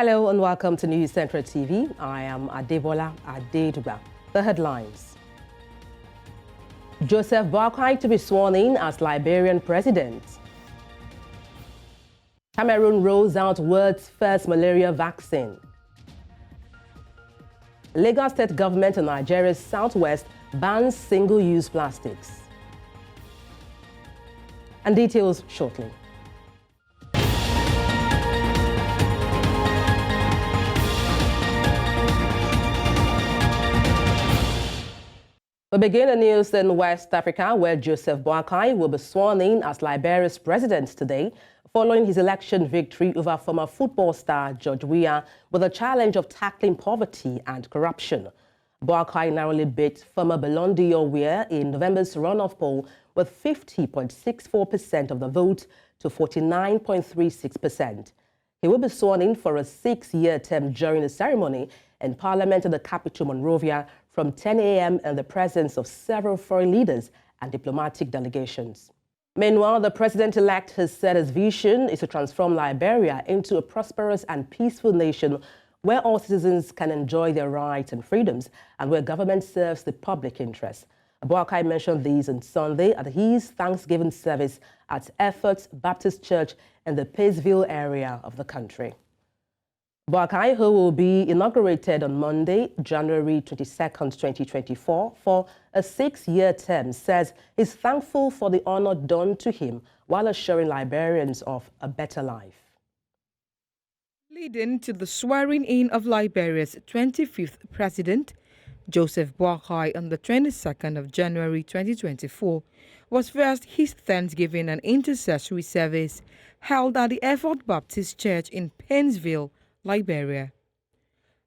Hello and welcome to NewsCentral TV. I am Adebola Adedugba. The headlines. Joseph Boakai to be sworn in as Liberian president. Cameroon rolls out world's first malaria vaccine. Lagos State government in Nigeria's southwest bans single-use plastics. And details shortly. We begin the news in West Africa, where Joseph Boakai will be sworn in as Liberia's president today, following his election victory over former football star George Weah with the challenge of tackling poverty and corruption. Boakai narrowly beat former Ballon d'Or Weah in November's runoff poll with 50.64% of the vote to 49.36%. He will be sworn in for a 6-year term during the ceremony in Parliament in the capital, Monrovia, from 10 a.m. in the presence of several foreign leaders and diplomatic delegations. Meanwhile, the president-elect has said his vision is to transform Liberia into a prosperous and peaceful nation where all citizens can enjoy their rights and freedoms and where government serves the public interest. Boakai mentioned these on Sunday at his Thanksgiving service at Efforts Baptist Church in the Paceville area of the country. Boakai, who will be inaugurated on Monday, January 22nd, 2024, for a 6-year term, says he's thankful for the honor done to him while assuring Liberians of a better life. Leading to the swearing-in of Liberia's 25th president, Joseph Boakai, on the 22nd of January 2024, was first his Thanksgiving and intercessory service held at the Effort Baptist Church in Painesville, Liberia.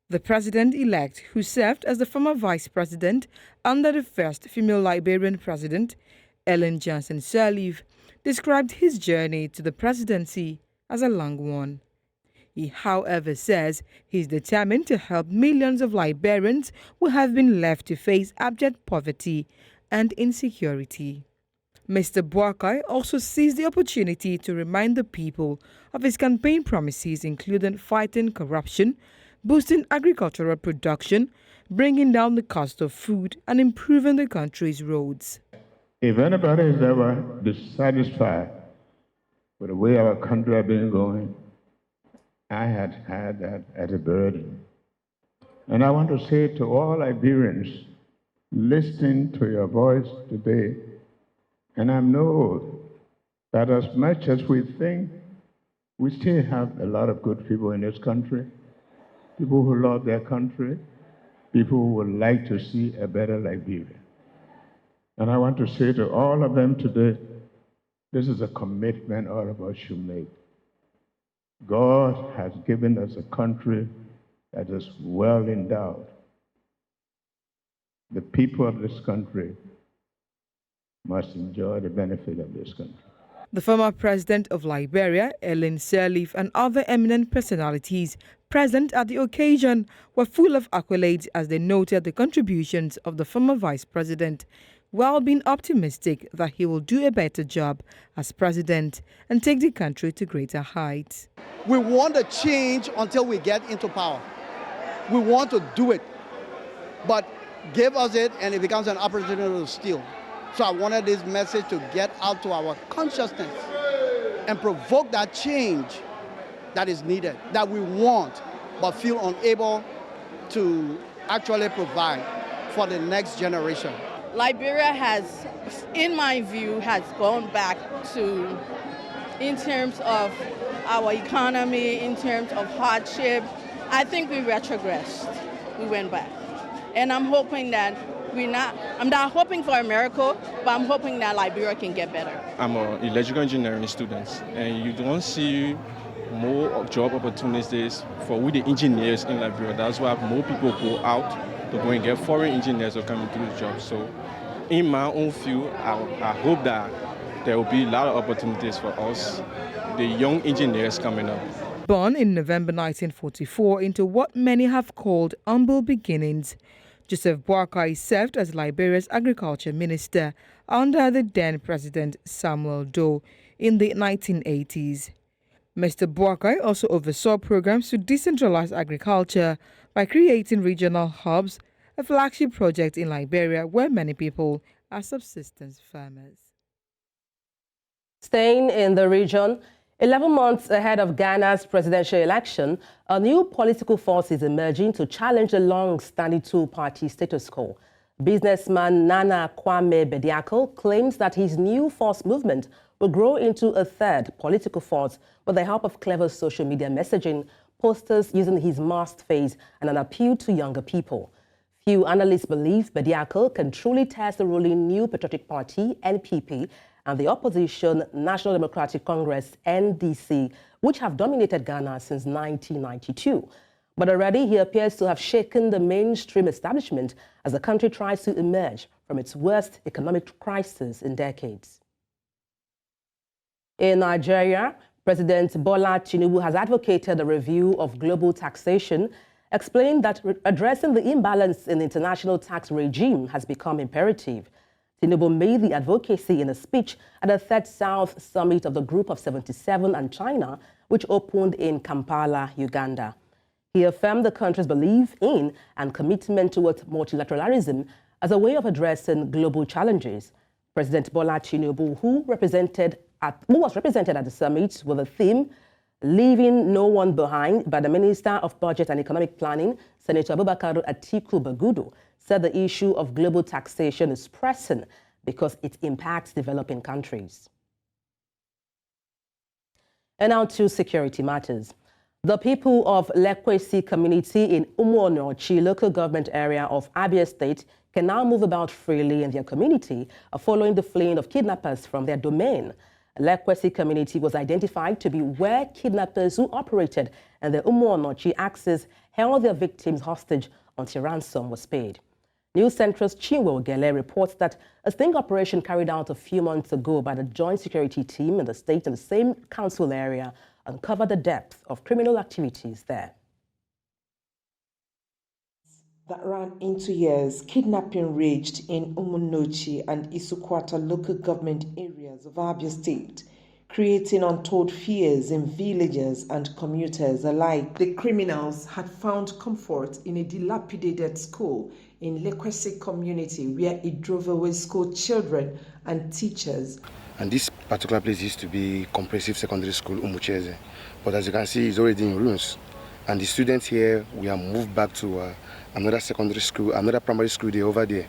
The president-elect, who served as the former vice president under the first female Liberian president, Ellen Johnson Sirleaf, described his journey to the presidency as a long one. He, however, says he's determined to help millions of Liberians who have been left to face abject poverty and insecurity. Mr. Boakai also seized the opportunity to remind the people of his campaign promises, including fighting corruption, boosting agricultural production, bringing down the cost of food, and improving the country's roads. If anybody is ever dissatisfied with the way our country has been going, I had had that as a burden. And I want to say to all Liberians listening to your voice today, and I know that as much as we think, we still have a lot of good people in this country, people who love their country, people who would like to see a better Liberia. And I want to say to all of them today, this is a commitment all of us should make. God has given us a country that is well endowed. The people of this country must enjoy the benefit of this country. The former president of Liberia, Ellen Sirleaf, and other eminent personalities present at the occasion were full of accolades as they noted the contributions of the former vice president, while being optimistic that he will do a better job as president and take the country to greater heights. We want a change until we get into power. We want to do it, but give us it and it becomes an opportunity to steal. So I wanted this message to get out to our consciousness and provoke that change that is needed, that we want, but feel unable to actually provide for the next generation. Liberia has, in my view, has gone back to, in terms of our economy, in terms of hardship, I think we retrogressed. We went back. And I'm hoping that I'm not hoping for a miracle, but I'm hoping that Liberia can get better. I'm an electrical engineering student, and you don't see more job opportunities for we the engineers in Liberia. That's why more people go out to go and get foreign engineers to come and do the job. So in my own field, I hope that there will be a lot of opportunities for us, the young engineers coming up. Born in November 1944 into what many have called humble beginnings, Joseph Boakai served as Liberia's agriculture minister under the then President Samuel Doe in the 1980s. Mr. Boakai also oversaw programs to decentralize agriculture by creating regional hubs, a flagship project in Liberia where many people are subsistence farmers. Staying in the region, 11 months ahead of Ghana's presidential election, a new political force is emerging to challenge the long-standing two-party status quo. Businessman Nana Kwame Bediako claims that his new force movement will grow into a third political force with the help of clever social media messaging, posters using his masked face, and an appeal to younger people. Few analysts believe Bediako can truly test the ruling New Patriotic Party, NPP, and the opposition National Democratic Congress, NDC, which have dominated Ghana since 1992. But already he appears to have shaken the mainstream establishment as the country tries to emerge from its worst economic crisis in decades. In Nigeria, President Bola Tinubu has advocated a review of global taxation, explaining that addressing the imbalance in the international tax regime has become imperative. Tinubu made the advocacy in a speech at the Third South Summit of the Group of 77 and China, which opened in Kampala, Uganda. He affirmed the country's belief in and commitment towards multilateralism as a way of addressing global challenges. President Bola Tinubu, who was represented at the summit with the theme "Leaving No One Behind" by the Minister of Budget and Economic Planning, Senator Abubakar Atiku Bagudu, said the issue of global taxation is pressing because it impacts developing countries. And now to security matters. The people of Lekwesi community in Umuonochi local government area of Abia State can now move about freely in their community following the fleeing of kidnappers from their domain. Lekwesi community was identified to be where kidnappers who operated in the Umuonochi axis held their victims hostage until ransom was paid. NewsCentral's Chinwe Ogele reports that a sting operation carried out a few months ago by the Joint Security Team in the state and the same council area uncovered the depth of criminal activities there. That ran into years, kidnapping raged in Umunochi and Isukwata local government areas of Abia State, creating untold fears in villagers and commuters alike. The criminals had found comfort in a dilapidated school in Lekwesi community where it drove away school children and teachers. And this particular place used to be Comprehensive Secondary School, Umucheze. But as you can see, it's already in ruins. And the students here, we are moved back to another secondary school, another primary school there over there.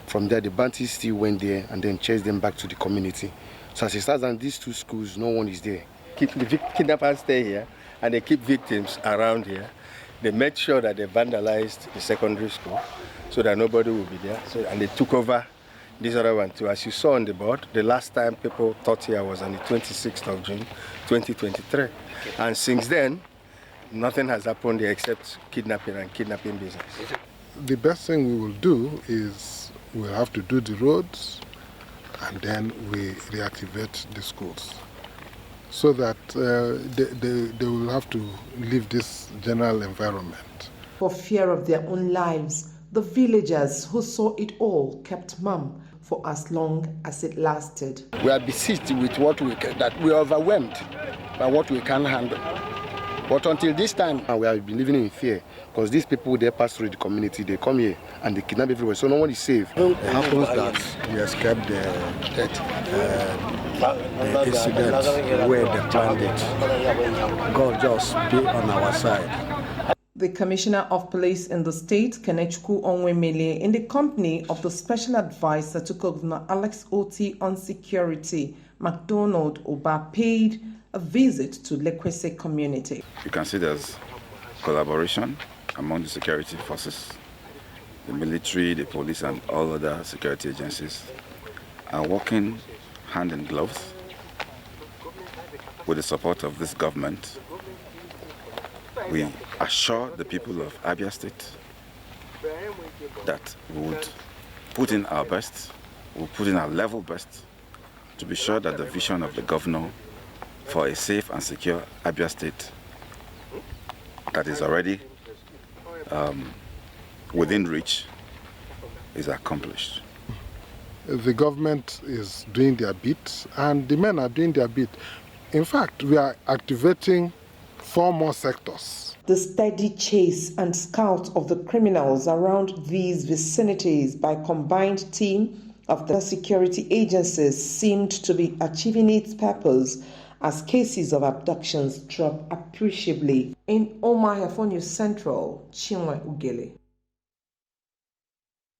From there, the bandits still went there and then chased them back to the community. So as it starts on these two schools, no one is there. The kidnappers stay here and they keep victims around here. They made sure that they vandalized the secondary school so that nobody will be there. And they took over this other one too. As you saw on the board, the last time people thought here was on the 26th of June, 2023. And since then, nothing has happened here except kidnapping and kidnapping business. The best thing we will do is we'll have to do the roads and then we reactivate the schools so that they will have to leave this general environment. For fear of their own lives, the villagers who saw it all kept mum for as long as it lasted. We are besieged with what we can, that we are overwhelmed by what we can handle. But until this time, we have been living in fear because these people, they pass through the community, they come here and they kidnap everywhere, so no one is safe. It happens that we escaped the incident where they planned it. God just be on our side. The Commissioner of Police in the state, Kenechukwu Onwemele, in the company of the Special Advisor to Governor Alex Oti on Security, MacDonald Oba, paid a visit to Lekwesi community. You can see there's collaboration among the security forces, the military, the police, and all other security agencies are working hand in glove with the support of this government. We assure the people of Abia State that we would put in our best, we'll put in our level best to be sure that the vision of the governor for a safe and secure Abia State that is already within reach is accomplished. The government is doing their bit and the men are doing their bit. In fact, we are activating 4 more sectors. The steady chase and scout of the criminals around these vicinities by combined team of the security agencies seemed to be achieving its purpose as cases of abductions drop appreciably. In Omahia for News Central, Chinwe Ugele.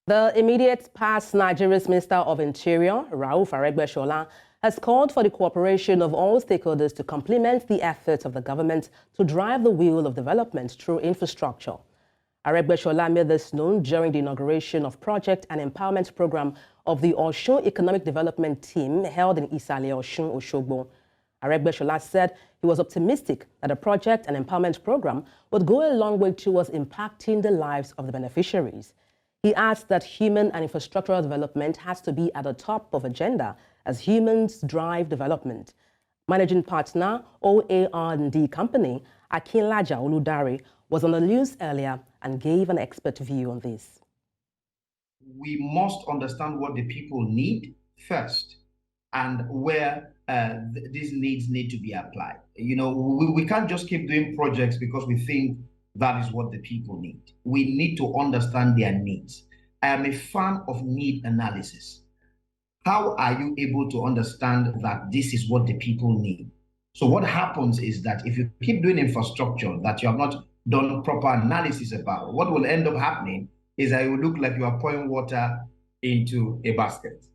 The immediate past Nigeria's Minister of Interior, Rauf Aregbesola, has called for the cooperation of all stakeholders to complement the efforts of the government to drive the wheel of development through infrastructure. Aregbesola made this known during the inauguration of Project and Empowerment Program of the Osun Economic Development Team held in Isale, Osun, Oshogbo. Aregbesola said he was optimistic that the Project and Empowerment Program would go a long way towards impacting the lives of the beneficiaries. He adds that human and infrastructural development has to be at the top of agenda as humans drive development. Managing partner, OAR&D company, Akinlaja Oludare, was on the news earlier and gave an expert view on this. We must understand what the people need first and where these needs need to be applied. You know, we can't just keep doing projects because we think that is what the people need. We need to understand their needs. I am a fan of need analysis. How are you able to understand that this is what the people need? So what happens is that if you keep doing infrastructure that you have not done proper analysis about, what will end up happening is that it will look like you are pouring water into a basket.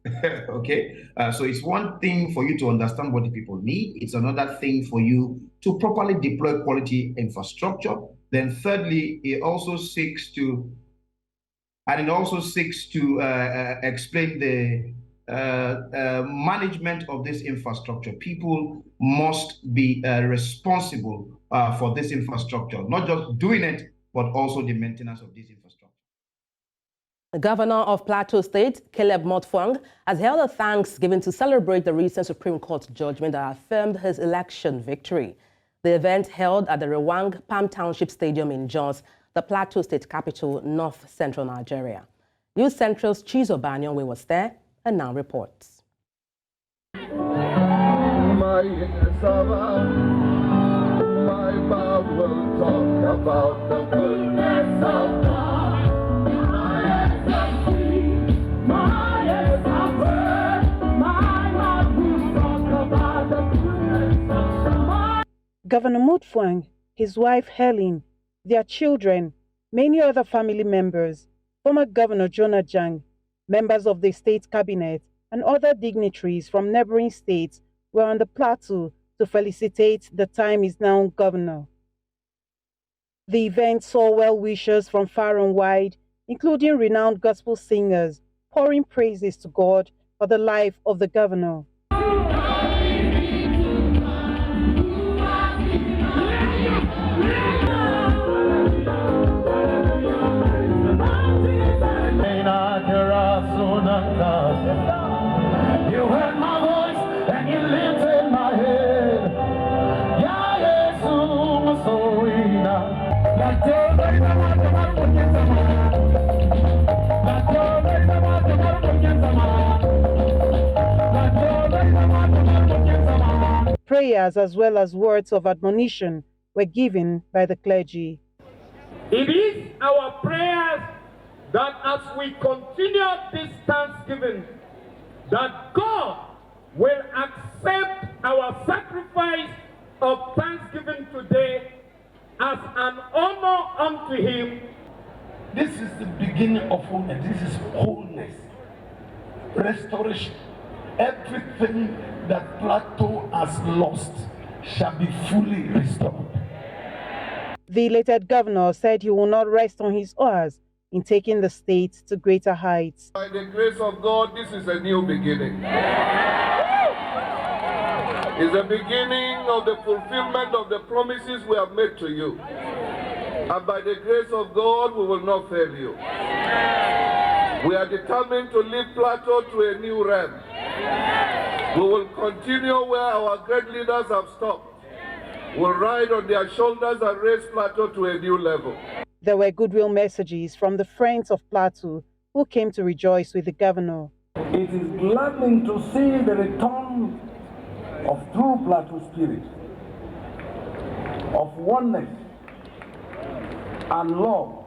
Okay? So it's one thing for you to understand what the people need. It's another thing for you to properly deploy quality infrastructure. Then thirdly, it also seeks to explain the management of this infrastructure. People must be responsible for this infrastructure, not just doing it, but also the maintenance of this infrastructure. The governor of Plateau State, Caleb Motfwang, has held a thanksgiving to celebrate the recent Supreme Court judgment that affirmed his election victory. The event held at the Rewang Palm Township Stadium in Jos, the Plateau State capital, north central Nigeria. News Central's Chizo Banyonwe was there and now reports. My mouth will talk about the goodness of God. Governor Motfwang, his wife Helen, their children, many other family members, former Governor Jonah Jang, members of the state cabinet, and other dignitaries from neighboring states were on the plateau to felicitate the time is now governor. The event saw well-wishers from far and wide, including renowned gospel singers, pouring praises to God for the life of the governor. You heard my voice and you lifted my head. Prayers as well as words of admonition were given by the clergy. It is our prayers that as we continue this Thanksgiving, that God will accept our sacrifice of thanksgiving today as an honor unto Him. This is the beginning of wholeness. This is wholeness, restoration. Everything that Plateau has lost shall be fully restored. The elated governor said he will not rest on his oars in taking the state to greater heights. By the grace of God, this is a new beginning. It's the beginning of the fulfillment of the promises we have made to you. And by the grace of God, we will not fail you. We are determined to lift Plateau to a new realm. We will continue where our great leaders have stopped. We'll ride on their shoulders and raise Plateau to a new level. There were goodwill messages from the friends of Plateau who came to rejoice with the governor. It is gladdening to see the return of true Plateau spirit, of oneness and love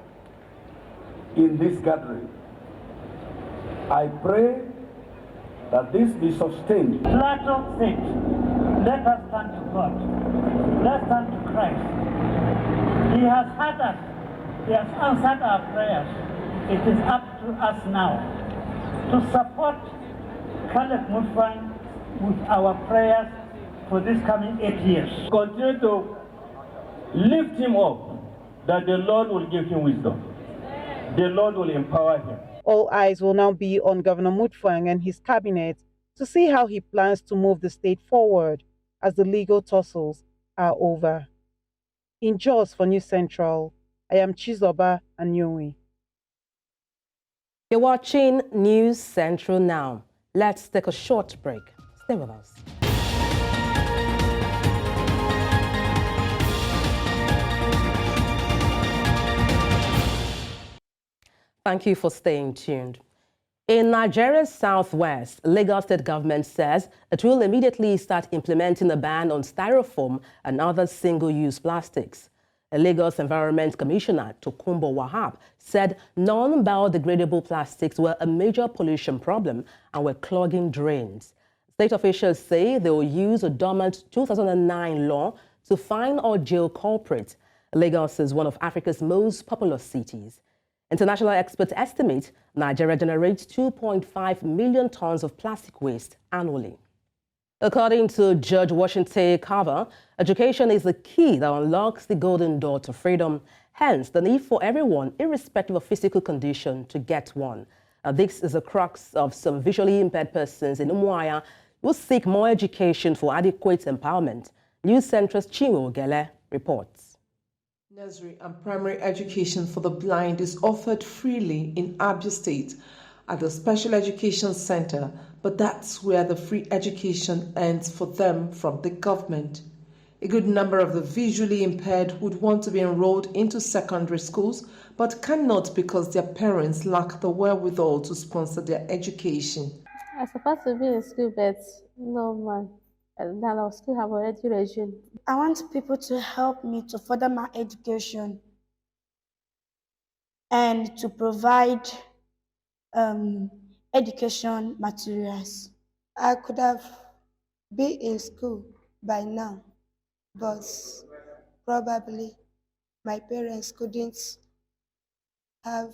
in this gathering. I pray that this be sustained. Plateau faith, let us turn to God. Let's turn to Christ. He has heard us. He has answered our prayers. It is up to us now to support Caleb Mutfwang with our prayers for this coming 8 years. Continue to lift him up, that the Lord will give him wisdom. The Lord will empower him. All eyes will now be on Governor Mutfwang and his cabinet to see how he plans to move the state forward as the legal tussles are over. In Jos for News Central, I am Chizoba Anyonwi. You're watching News Central now. Let's take a short break. Stay with us. Thank you for staying tuned. In Nigeria's southwest, Lagos State government says it will immediately start implementing a ban on styrofoam and other single-use plastics. A Lagos Environment Commissioner, Tokunbo Wahab, said non-biodegradable plastics were a major pollution problem and were clogging drains. State officials say they will use a dormant 2009 law to fine or jail culprits. Lagos is one of Africa's most populous cities. International experts estimate Nigeria generates 2.5 million tons of plastic waste annually. According to Judge Washington Carver, education is the key that unlocks the golden door to freedom, hence the need for everyone, irrespective of physical condition, to get one. This is the crux of some visually impaired persons in Umuahia who seek more education for adequate empowerment. News Central's Chinwo Gele reports. Nursery and primary education for the blind is offered freely in Abia State at the Special Education Center, but that's where the free education ends for them from the government. A good number of the visually impaired would want to be enrolled into secondary schools, but cannot because their parents lack the wherewithal to sponsor their education. I'm supposed to be in school, but no man. And then our school have already resumed. I want people to help me to further my education and to provide education materials. I could have been in school by now, but probably my parents couldn't have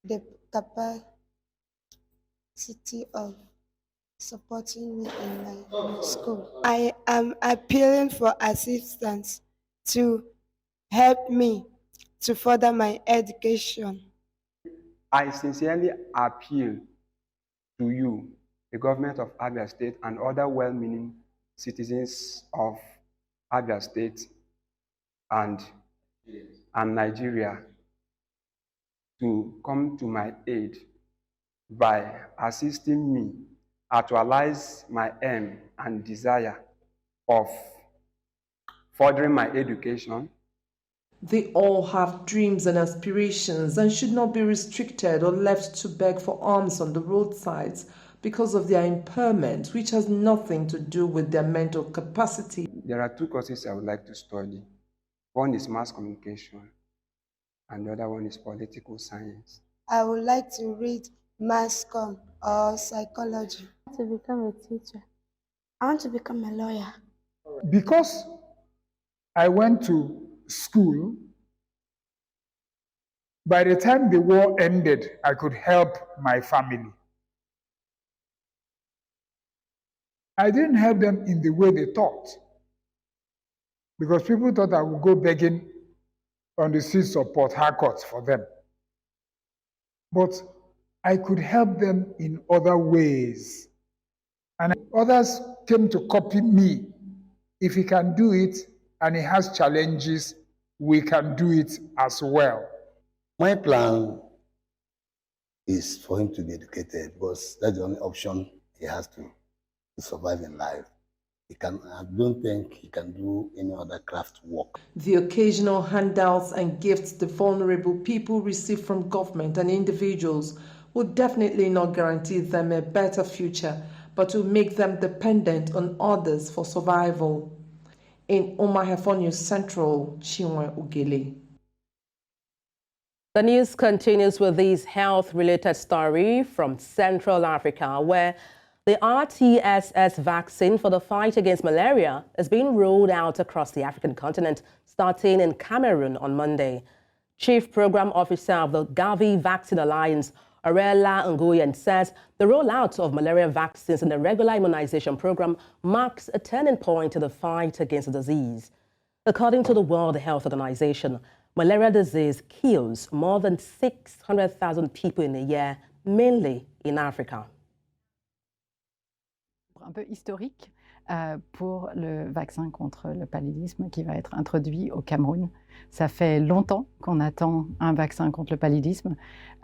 the capacity of supporting me in my school. I am appealing for assistance to help me to further my education. I sincerely appeal to you, the government of Abia State, and other well-meaning citizens of Abia State and Nigeria to come to my aid by assisting me actualize my aim and desire of furthering my education. They all have dreams and aspirations and should not be restricted or left to beg for alms on the roadsides because of their impairment, which has nothing to do with their mental capacity. There are two courses I would like to study. One is mass communication and the other one is political science. I would like to read mass comm or psychology. I want to become a teacher. I want to become a lawyer. Because I went to school, by the time the war ended, I could help my family. I didn't help them in the way they thought, because people thought I would go begging on the streets of Port Harcourt for them. But I could help them in other ways. And others came to copy me. If he can do it and he has challenges, we can do it as well. My plan is for him to be educated because that's the only option he has to survive in life. I don't think he can do any other craft work. The occasional handouts and gifts the vulnerable people receive from government and individuals will definitely not guarantee them a better future, but will make them dependent on others for survival. In Omaha for NewsCentral, Chinwe Ugele. The news continues with this health-related story from Central Africa, where the RTSS vaccine for the fight against malaria is being rolled out across the African continent, starting in Cameroon on Monday. Chief Program Officer of the Gavi Vaccine Alliance, Arela Ngoyen, says the rollout of malaria vaccines in the regular immunization program marks a turning point in the fight against the disease. According to the World Health Organization, malaria disease kills more than 600,000 people in a year, mainly in Africa. Un peu historique pour le vaccin contre le paludisme qui va être introduit au Cameroun. Ça fait longtemps qu'on attend un vaccin contre le paludisme.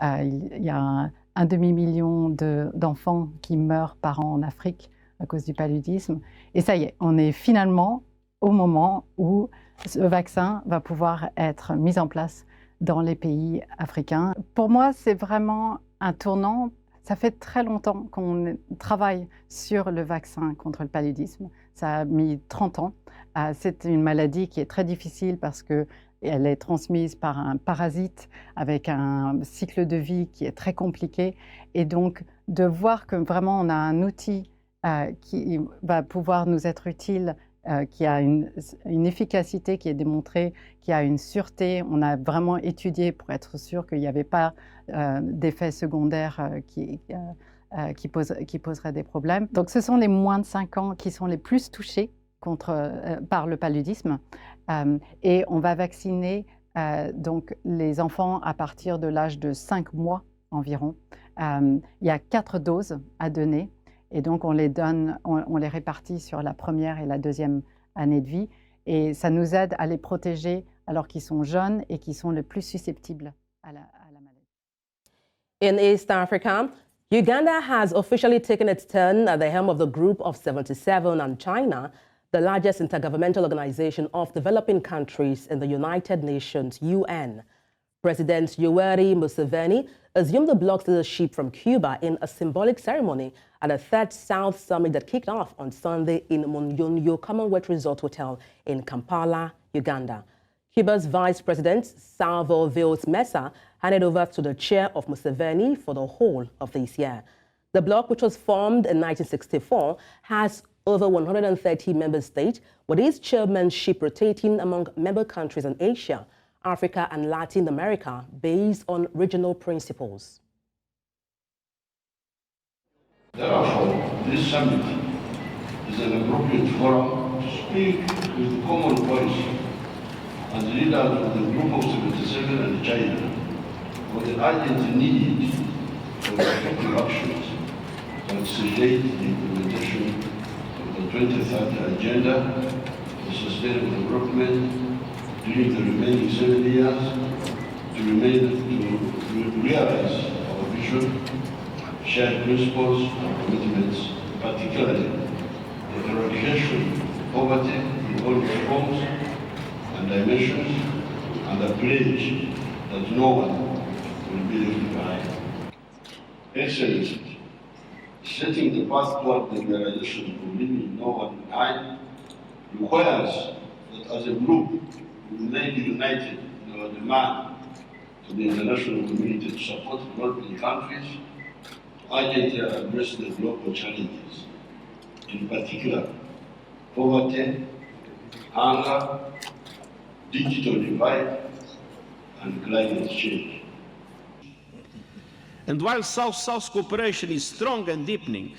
Il y a un demi-million d'enfants qui meurent par an en Afrique à cause du paludisme. Et ça y est, on est finalement au moment où ce vaccin va pouvoir être mis en place dans les pays africains. Pour moi, c'est vraiment un tournant. Ça fait très longtemps qu'on travaille sur le vaccin contre le paludisme. Ça a mis 30 ans. C'est une maladie qui est très difficile parce qu'elle est transmise par un parasite avec un cycle de vie qui est très compliqué. Et donc, de voir que vraiment on a un outil qui va pouvoir nous être utile, qui a une efficacité qui est démontrée, qui a une sûreté. On a vraiment étudié pour être sûr qu'il n'y avait pas d'effets secondaires qui poseraient des problèmes. Donc ce sont les moins de 5 ans qui sont les plus touchés par le paludisme. Et on va vacciner donc les enfants à partir de l'âge de 5 mois environ. Il y a 4 doses à donner. Et donc, on les donne, on les répartit sur la première et la deuxième année de vie. Et ça nous aide à les protéger alors qu'ils sont jeunes et qu'ils sont le plus susceptibles à la maladie. In East Africa, Uganda has officially taken its turn at the helm of the Group of 77 and China, the largest intergovernmental organization of developing countries in the United Nations, UN. President Yoweri Museveni assumed the bloc's leadership from Cuba in a symbolic ceremony at the Third South Summit that kicked off on Sunday in Munyonyo Commonwealth Resort Hotel in Kampala, Uganda. Cuba's Vice President, Salvo Vils Mesa, handed over to the chair of Museveni for the whole of this year. The bloc, which was formed in 1964, has over 130 member states, with its chairmanship rotating among member countries in Asia, Africa and Latin America based on regional principles. Therefore, this summit is an appropriate forum to speak with common voice as leaders of the Group of 77 and China for the urgent need for effective actions to accelerate the implementation of the 2030 Agenda for Sustainable Development during the remaining 7 years to realize our vision, shared principles and commitments, particularly the eradication of poverty in all its forms and dimensions, and the pledge that no one will be left behind. Excellency, setting the path toward the realization of leaving no one behind requires that as a group we remain united in our demand to the international community to support developing countries to urgently address the global challenges, in particular poverty, hunger, digital divide, and climate change. And while South-South cooperation is strong and deepening,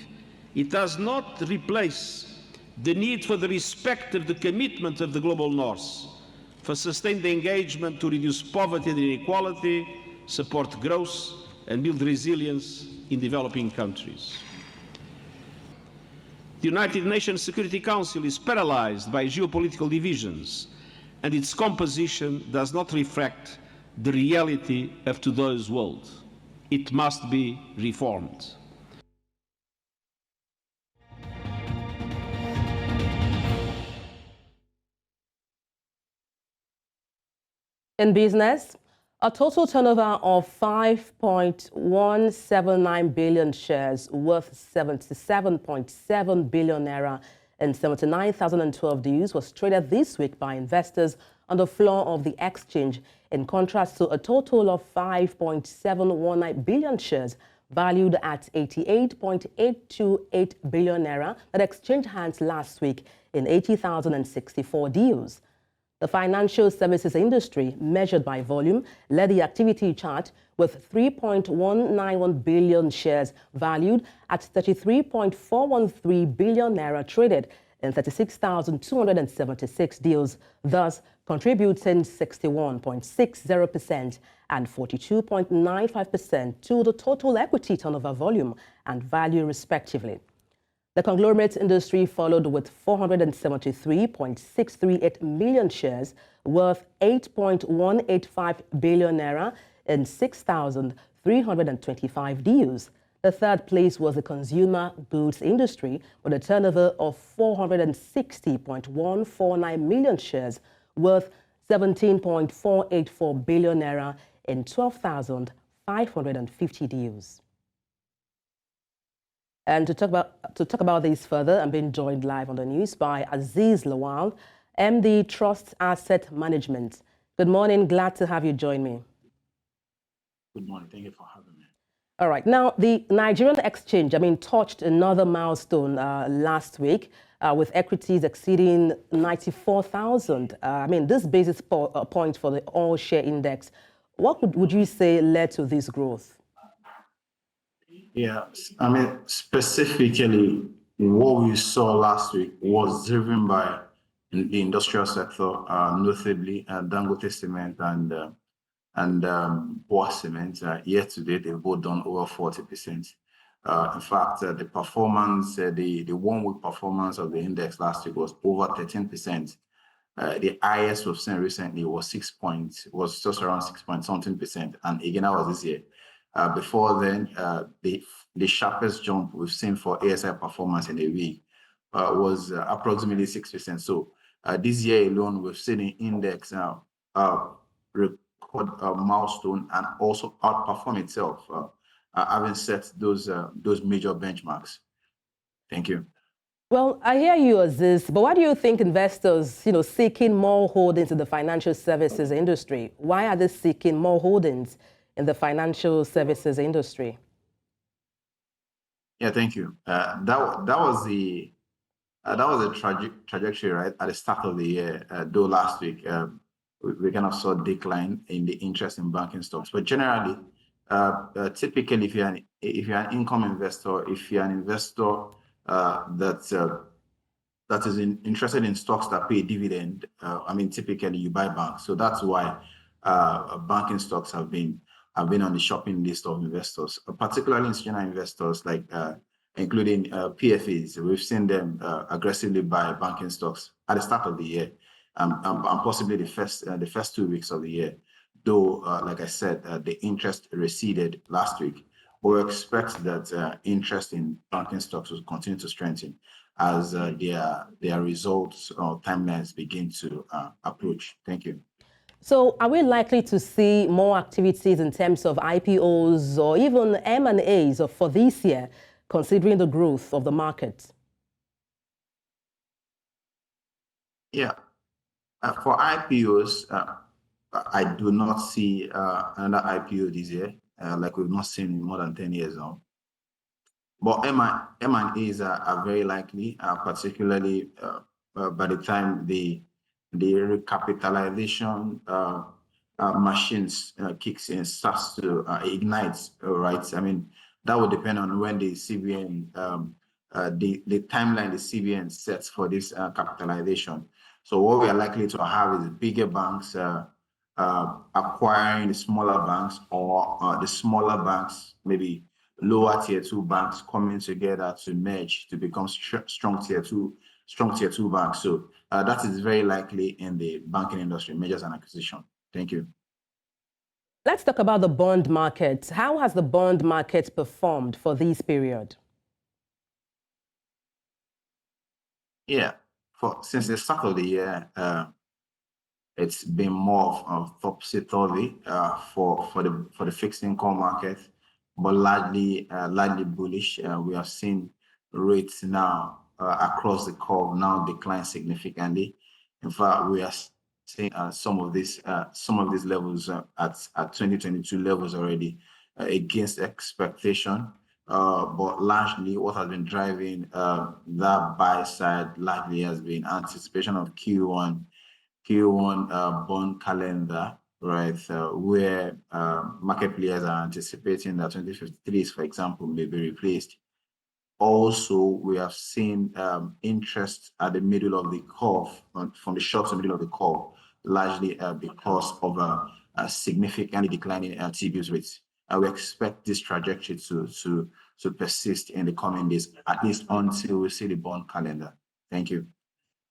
it does not replace the need for the respect of the commitment of the global North, for sustained engagement to reduce poverty and inequality, support growth, and build resilience in developing countries. The United Nations Security Council is paralyzed by geopolitical divisions, and its composition does not reflect the reality of today's world. It must be reformed. In business, A total turnover of 5.179 billion shares worth 77.7 billion naira and 79,012 dues was traded this week by investors on the floor of the exchange, in contrast to a total of 5.719 billion shares valued at 88.828 billion naira that exchanged hands last week in 80,064 deals. The financial services industry, measured by volume, led the activity chart with 3.191 billion shares valued at 33.413 billion naira traded in 36,276 deals, thus contributing 61.60% and 42.95% to the total equity turnover volume and value respectively. The conglomerate industry followed with 473.638 million shares worth 8.185 billion naira in 6,325 deals. The third place was the consumer goods industry with a turnover of 460.149 million shares worth 17.484 billion naira in 12,550 deals. And to talk about this further, I'm being joined live on the news by Azeez Lawal, MD Trust Asset Management. Good morning. Glad to have you join me. Good morning. Thank you for having me. All right. Now, the Nigerian exchange, touched another milestone last week with equities exceeding 94,000. This basis point for the all-share index. What would you say led to this growth? Yeah, specifically, what we saw last week was driven by the industrial sector, notably Dangote Cement and BOA Cement. Year to date, they've both done over 40%. In fact, the performance, the 1 week performance of the index last week was over 13%. The highest we've seen recently was just around 6 point something percent, and again that was this year. Before then, the sharpest jump we've seen for ASI performance in a week was approximately 6%. So this year alone, we've seen an index now record a milestone and also outperform itself, having set those major benchmarks. Thank you. Well, I hear you, Azeez, but why do you think investors, seeking more holdings in the financial services industry? Why are they seeking more holdings in the financial services industry? Yeah, thank you. That was the trajectory, right, at the start of the year. Though last week we kind of saw a decline in the interest in banking stocks, but generally, typically, if you're an income investor, if you're an investor that is interested in stocks that pay dividend, typically you buy banks. So that's why banking stocks have been on the shopping list of investors, particularly institutional investors, like including PFAs. We've seen them aggressively buy banking stocks at the start of the year, and possibly the first 2 weeks of the year. Though, like I said, the interest receded last week. We expect that interest in banking stocks will continue to strengthen as their results or timelines begin to approach. Thank you. So are we likely to see more activities in terms of IPOs or even M&As for this year, considering the growth of the market? Yeah. For IPOs, I do not see another IPO this year, like we've not seen in more than 10 years now. But M&As are very likely, particularly by the time the recapitalization machines kicks in, starts to ignite, right? That would depend on when the CBN, the timeline the CBN sets for this capitalization. So what we are likely to have is bigger banks acquiring the smaller banks, or the smaller banks, maybe lower tier 2 banks coming together to merge to become strong tier 2 banks. So that is very likely in the banking industry, mergers and acquisition. Thank you. Let's talk about the bond market. How has the bond market performed for this period? Yeah, since the start of the year, it's been more of topsy-turvy for the fixed income market, but largely bullish. We have seen rates now across the curve now decline significantly. In fact, we are seeing some of these levels at 2022 levels already against expectation. But largely, what has been driving that buy side largely has been anticipation of Q1 bond calendar, right? Where market players are anticipating that 2053s, for example, may be replaced. Also, we have seen interest at the middle of the curve, from the short to middle of the curve, largely because of a significantly declining T-bills rates. We expect this trajectory to persist in the coming days, at least until we see the bond calendar. Thank you.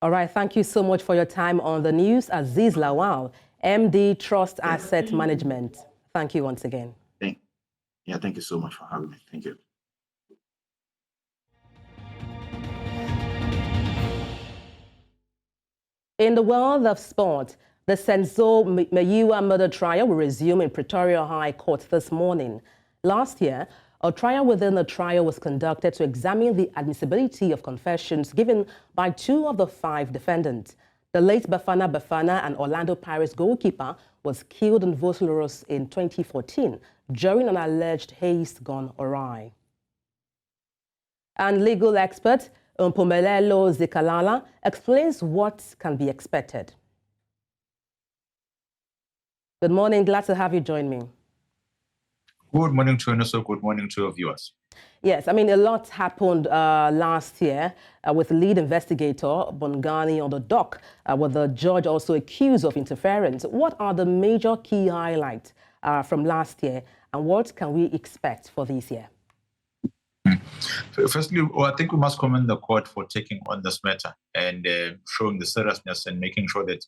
All right, thank you so much for your time on the news. Azeez Lawal, MD Trust Asset Management. Thank you once again. Thank you so much for having me. Thank you. In the world of sport, the Senzo Meyiwa murder trial will resume in Pretoria High Court this morning. Last year, a trial within a trial was conducted to examine the admissibility of confessions given by 2 of the 5 defendants. The late Bafana and Orlando Pirates goalkeeper was killed in Vosloorus in 2014 during an alleged haste gone awry. And legal expert Mpumelelo Zikalala explains what can be expected. Good morning, glad to have you join me. Good morning to you, so good morning to your viewers. Yes, I mean, a lot happened last year with lead investigator Bongani on the dock, with the judge also accused of interference. What are the major key highlights from last year, and what can we expect for this year? Firstly, I think we must commend the court for taking on this matter and showing the seriousness and making sure that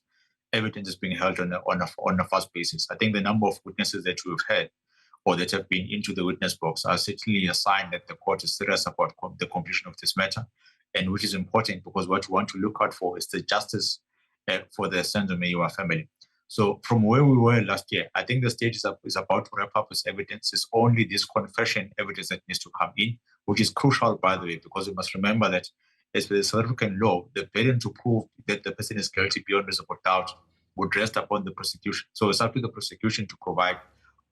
evidence is being held on a fast basis. I think the number of witnesses that we've had or that have been into the witness box are certainly a sign that the court is serious about the completion of this matter, and which is important because what we want to look out for is the justice for the Senzo Meyiwa family. So from where we were last year, I think the state is about to wrap up its evidence. It's only this confession evidence that needs to come in, which is crucial, by the way, because we must remember that as per the South African law, the burden to prove that the person is guilty beyond reasonable doubt would rest upon the prosecution. So it's up to the prosecution to provide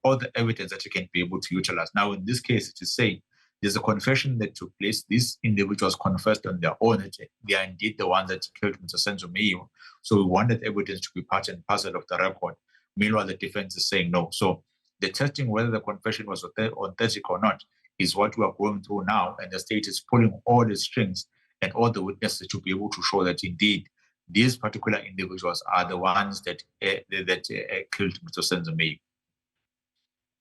all the evidence that you can be able to utilize. Now, in this case, it is saying there's a confession that took place. These individuals confessed on their own that they are indeed the ones that killed Mr. Senzo Meyiwa. So we wanted evidence to be part and parcel of the record. Meanwhile, the defense is saying no. So the testing whether the confession was authentic or not is what we are going through now, and the state is pulling all the strings and all the witnesses to be able to show that indeed these particular individuals are the ones that killed Mr. Senzo Meyiwa.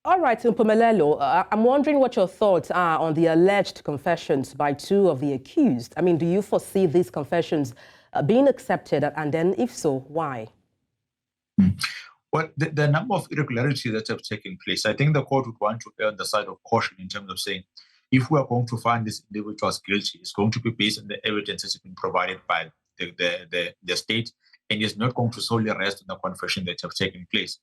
All right, Mpumelelo, I'm wondering what your thoughts are on the alleged confessions by 2 of the accused. I mean, do you foresee these confessions being accepted, and then if so, why? Well, the number of irregularities that have taken place, I think the court would want to err on the side of caution in terms of saying, if we are going to find these individuals guilty, it's going to be based on the evidence that's been provided by the state, and it's not going to solely rest on the confession that have taken place.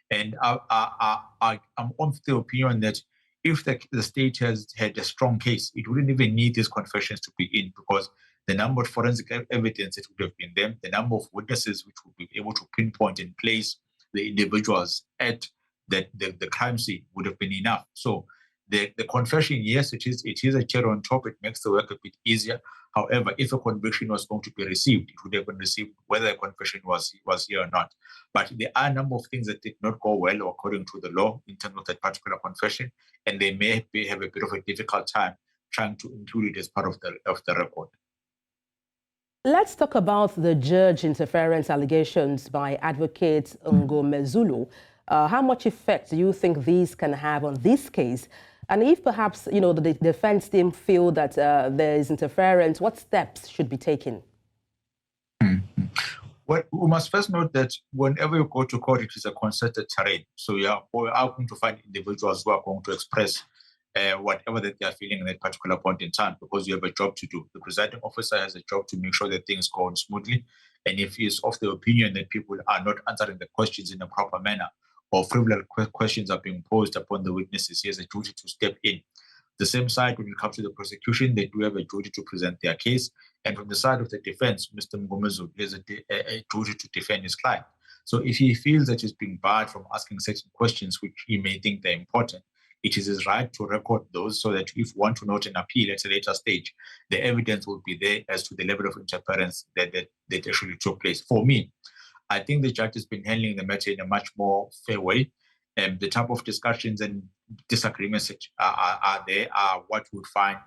And I'm of the opinion that if the state has had a strong case, it wouldn't even need these confessions to be in, because the number of forensic evidence that would have been there, the number of witnesses which would be able to pinpoint and place the individuals at the crime scene would have been enough. So the confession, yes, it is a cherry on top. It makes the work a bit easier. However, if a conviction was going to be received, it would have been received whether a confession was here or not. But there are a number of things that did not go well according to the law in terms of that particular confession, and they may have a bit of a difficult time trying to include it as part of the record. Let's talk about the judge interference allegations by advocate Ngomezulu. How much effect do you think these can have on this case? And if perhaps, the defense team feel that there is interference, what steps should be taken? Well, we must first note that whenever you go to court, it is a concerted terrain. So we are going to find individuals who are going to express whatever that they are feeling at that particular point in time, because you have a job to do. The presiding officer has a job to make sure that things go on smoothly. And if he is of the opinion that people are not answering the questions in a proper manner, or frivolous questions are being posed upon the witnesses, he has a duty to step in. The same side, when it comes to the prosecution, they do have a duty to present their case. And from the side of the defense, Mr. Mpumelelo has a duty to defend his client. So if he feels that he's being barred from asking certain questions, which he may think they're important, it is his right to record those so that if one to note an appeal at a later stage, the evidence will be there as to the level of interference that actually took place. For me, I think the judge has been handling the matter in a much more fair way. The type of discussions and disagreements that are there are what you would find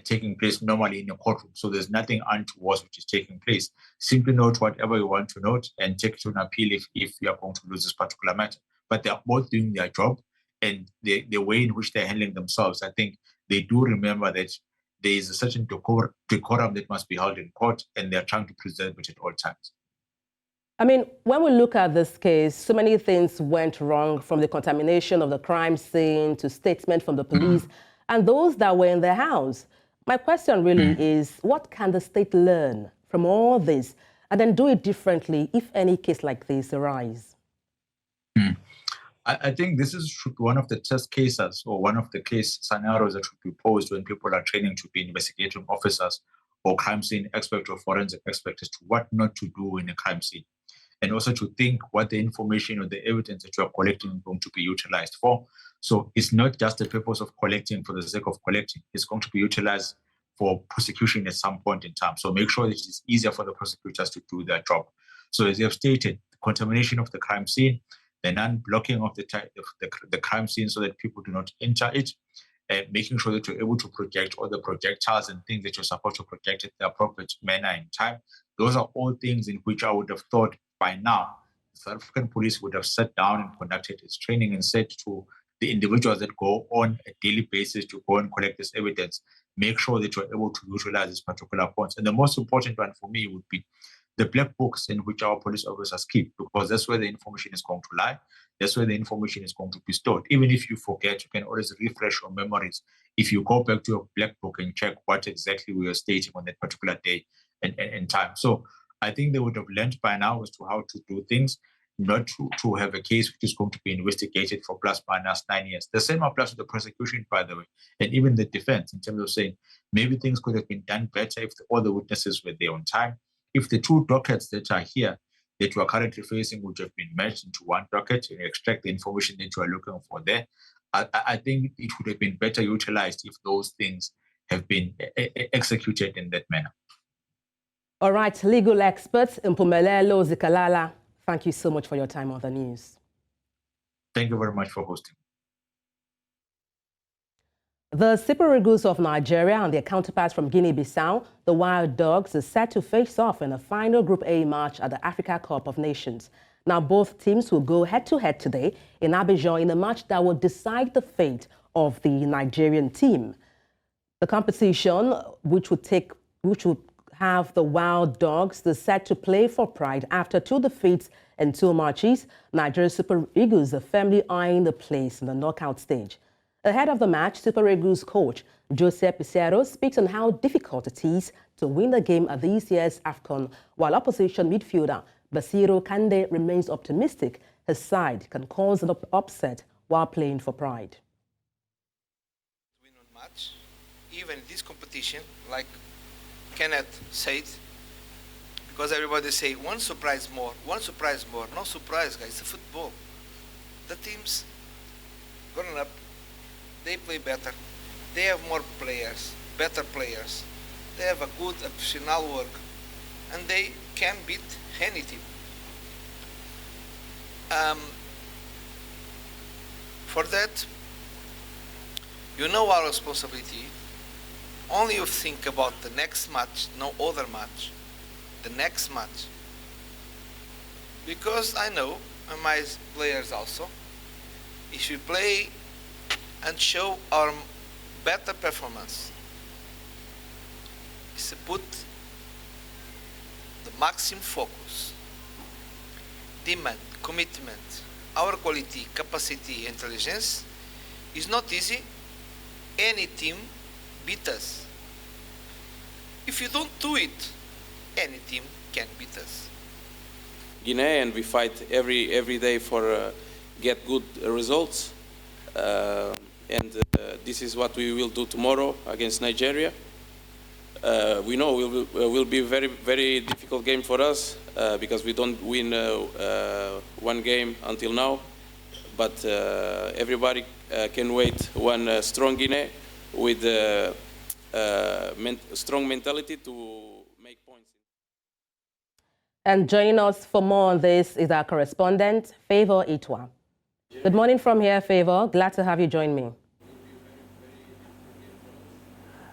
taking place normally in a courtroom. So there's nothing untoward which is taking place. Simply note whatever you want to note and take it to an appeal if you are going to lose this particular matter. But they are both doing their job, and the way in which they're handling themselves, I think they do remember that there is a certain decorum that must be held in court, and they're trying to preserve it at all times. I mean, when we look at this case, so many things went wrong, from the contamination of the crime scene to statement from the police and those that were in the house. My question really is, what can the state learn from all this and then do it differently if any case like this arises? I think this should be one of the test cases, or one of the case scenarios that should be posed when people are training to be investigating officers or crime scene experts or forensic experts as to what not to do in a crime scene. And also to think what the information or the evidence that you are collecting is going to be utilized for. So it's not just the purpose of collecting for the sake of collecting. It's going to be utilized for prosecution at some point in time. So make sure that it's easier for the prosecutors to do their job. So as you have stated, the contamination of the crime scene, the non-blocking of the crime scene so that people do not enter it, making sure that you're able to project all the projectiles and things that you're supposed to project in the appropriate manner and time. Those are all things in which I would have thought by now the South African police would have sat down and conducted its training and said to the individuals that go on a daily basis to go and collect this evidence, make sure that you're able to utilize these particular points. And the most important one for me would be the black books in which our police officers keep, because that's where the information is going to lie. That's where the information is going to be stored. Even if you forget, you can always refresh your memories if you go back to your black book and check what exactly we were stating on that particular day and time. So I think they would have learned by now as to how to do things, not to have a case which is going to be investigated for plus minus 9 years. The same applies to the prosecution, by the way, and even the defense, in terms of saying maybe things could have been done better if all the witnesses were there on time. If the two dockets that are here that you are currently facing would have been merged into one docket and you extract the information that you are looking for there, I think it would have been better utilized if those things have been executed in that manner. All right, legal experts Mpumelelo, Zikalala, thank you so much for your time on the news. Thank you very much for hosting. The Super Eagles of Nigeria and their counterparts from Guinea-Bissau, the Wild Dogs, are set to face off in a final Group A match at the Africa Cup of Nations. Now, both teams will go head-to-head today in Abidjan in a match that will decide the fate of the Nigerian team. The competition, which would have the Wild Dogs, is set to play for pride after 2 defeats and 2 matches. Nigeria's Super Eagles are firmly eyeing the place in the knockout stage. Ahead of the match, Super Eagles coach Joseph Boakai speaks on how difficult it is to win the game at this year's AFCON, while opposition midfielder Basiro Kande remains optimistic his side can cause an upset while playing for pride. Win one match, even this competition, like Kenneth said, because everybody say one surprise more, no surprise, guys, it's football. The teams growing up, they play better, they have more players, better players, they have a good professional work, and they can beat any team. For that, you know our responsibility. Only you think about the next match, no other match. The next match. Because I know, and my players also, if we play and show our better performance, is to put the maximum focus, demand, commitment, our quality, capacity, intelligence is not easy, any team beat us. If you don't do it, any team can beat us. Guinea, and we fight every day for get good results. This is what we will do tomorrow against Nigeria. We know it will be a very difficult game for us because we don't win one game until now. But everybody can wait one strong Guinea with strong mentality to make points. And joining us for more on this is our correspondent, Favour Itua. Good morning from here, Favour. Glad to have you join me.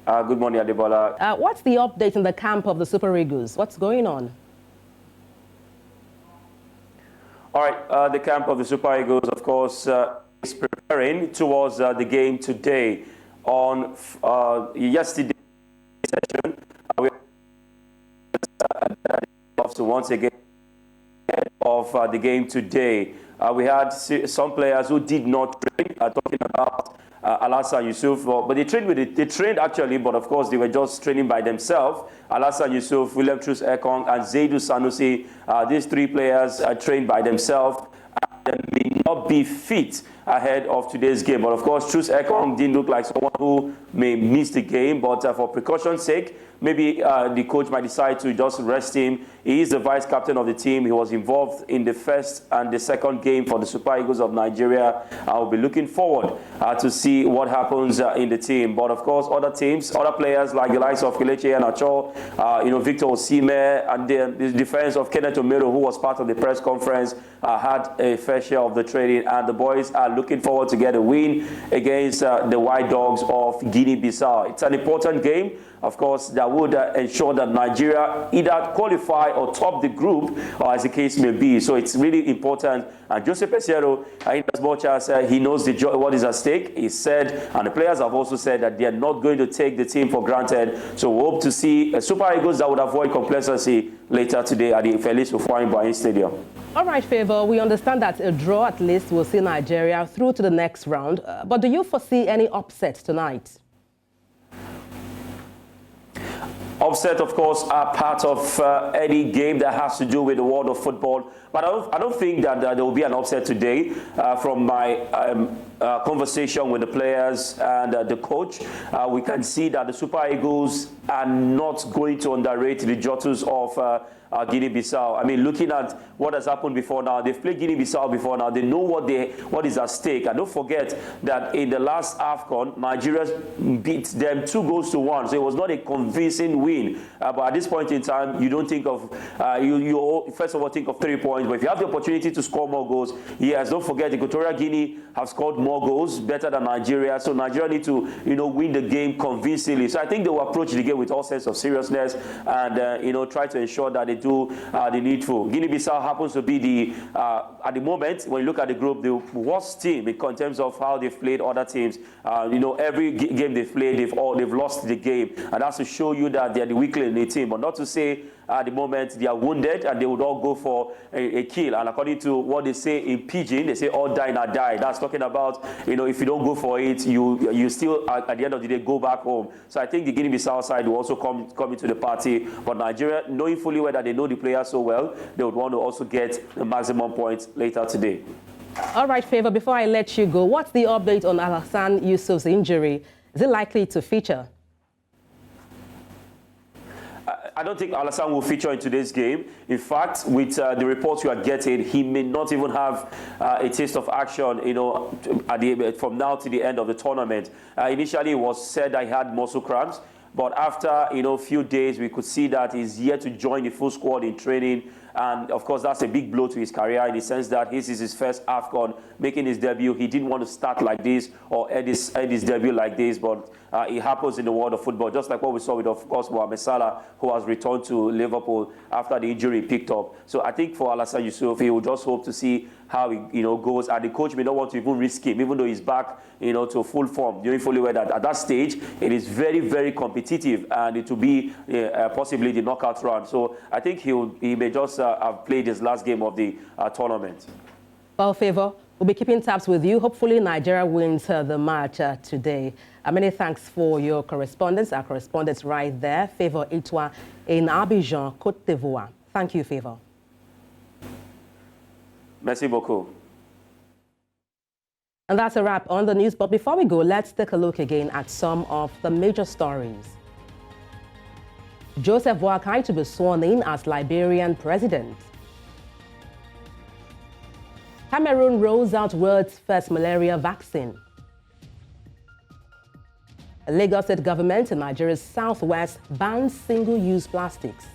Good morning, Adebola. What's the update in the camp of the Super Eagles? What's going on? All right, the camp of the Super Eagles, of course, is preparing towards the game today. On yesterday session, we once again of the game today. We had some players who did not train, talking about Alassane Yusuf, but they trained actually, but of course they were just training by themselves. Alassane Yusuf, William Trus Ekong, and Zaidu Sanusi, these three players trained by themselves and may not be fit ahead of today's game. But of course, Trus Ekong didn't look like someone who may miss the game, but for precaution's sake, maybe the coach might decide to just rest him. He is the vice captain of the team. He was involved in the first and the second game for the Super Eagles of Nigeria. I will be looking forward to see what happens in the team. But of course, other teams, other players like the likes of Kelechi Iheanacho, Victor Osimhen, and the defense of Kenneth Omeru, who was part of the press conference, had a fair share of the training, and the boys are looking forward to get a win against the White Dogs of Guinea-Bissau. It's an important game, of course, that would ensure that Nigeria either qualify or top the group, or as the case may be. So it's really important. And Joseph Boakai, as much as he knows what is at stake, he said, and the players have also said that they are not going to take the team for granted. So we hope to see Super Eagles that would avoid complacency later today at the Felix Hufwayimbo Stadium. All right, Favour, we understand that a draw at least will see Nigeria through to the next round. But do you foresee any upset tonight? Upset, of course, are part of any game that has to do with the world of football. But I don't think that there will be an upset today. From my conversation with the players and the coach, we can see that the Super Eagles are not going to underrate the Jotus of Guinea-Bissau. I mean, looking at what has happened before now, they've played Guinea-Bissau before now. They know what is at stake. And don't forget that in the last AFCON, Nigeria beat them 2-1. So it was not a convincing win. But at this point in time, you don't think of, you first of all think of 3 points. But if you have the opportunity to score more goals, yes, don't forget Equatorial Guinea have scored more goals, better than Nigeria. So Nigeria need to, win the game convincingly. So I think they will approach the game with all sense of seriousness and, try to ensure that they do the needful. Guinea-Bissau happens to be the, at the moment, when you look at the group, the worst team in terms of how they've played other teams. Every game they've played, they've lost the game. And that's to show you that they're the weakling in the team. But not to say at the moment they are wounded and they would all go for a kill. And according to what they say in Pidgin, they say all die not die. That's talking about, if you don't go for it, you still, at the end of the day, go back home. So I think the Guinea-Bissau side will also come into the party. But Nigeria, knowing fully well that they know the players so well, they would want to also get the maximum points later today. All right, Favour, before I let you go, what's the update on Alassane Yusuf's injury? Is it likely to feature? I don't think Alassane will feature in today's game. In fact, with the reports you are getting, he may not even have a taste of action, from now to the end of the tournament. Initially, it was said that he had muscle cramps, but after a few days, we could see that he's yet to join the full squad in training. And of course, that's a big blow to his career in the sense that this is his first AFCON, making his debut. He didn't want to start like this or end his debut like this, but it happens in the world of football, just like what we saw with, of course, Mohamed Salah, who has returned to Liverpool after the injury picked up. So I think for Alassane Yusuf, he will just hope to see how he goes, and the coach may not want to even risk him, even though he's back to full form, knowing fully well that at that stage it is very, very competitive, and it will be possibly the knockout round. So I think he may just have played his last game of the tournament. Well, Favour, We'll be keeping tabs with you. Hopefully, Nigeria wins the match today. Many thanks for your correspondence. Our correspondence right there, Favour Itua in Abidjan, Côte d'Ivoire. Thank you, Favour. Merci beaucoup. And that's a wrap on the news. But before we go, let's take a look again at some of the major stories. Joseph Boakai to be sworn in as Liberian president. Cameroon rolls out world's first malaria vaccine. The Lagos State government in Nigeria's southwest bans single-use plastics.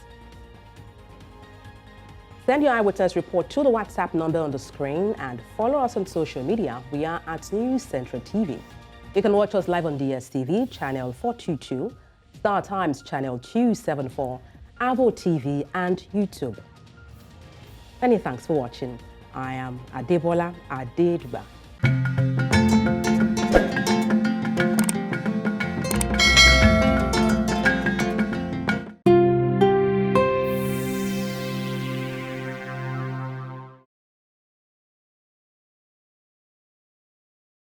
Send your eyewitness report to the WhatsApp number on the screen and follow us on social media. We are at NewsCentral TV. You can watch us live on DSTV, channel 422, Star Times, channel 274, Avo TV, and YouTube. Many thanks for watching. I am Adebola Adedugba.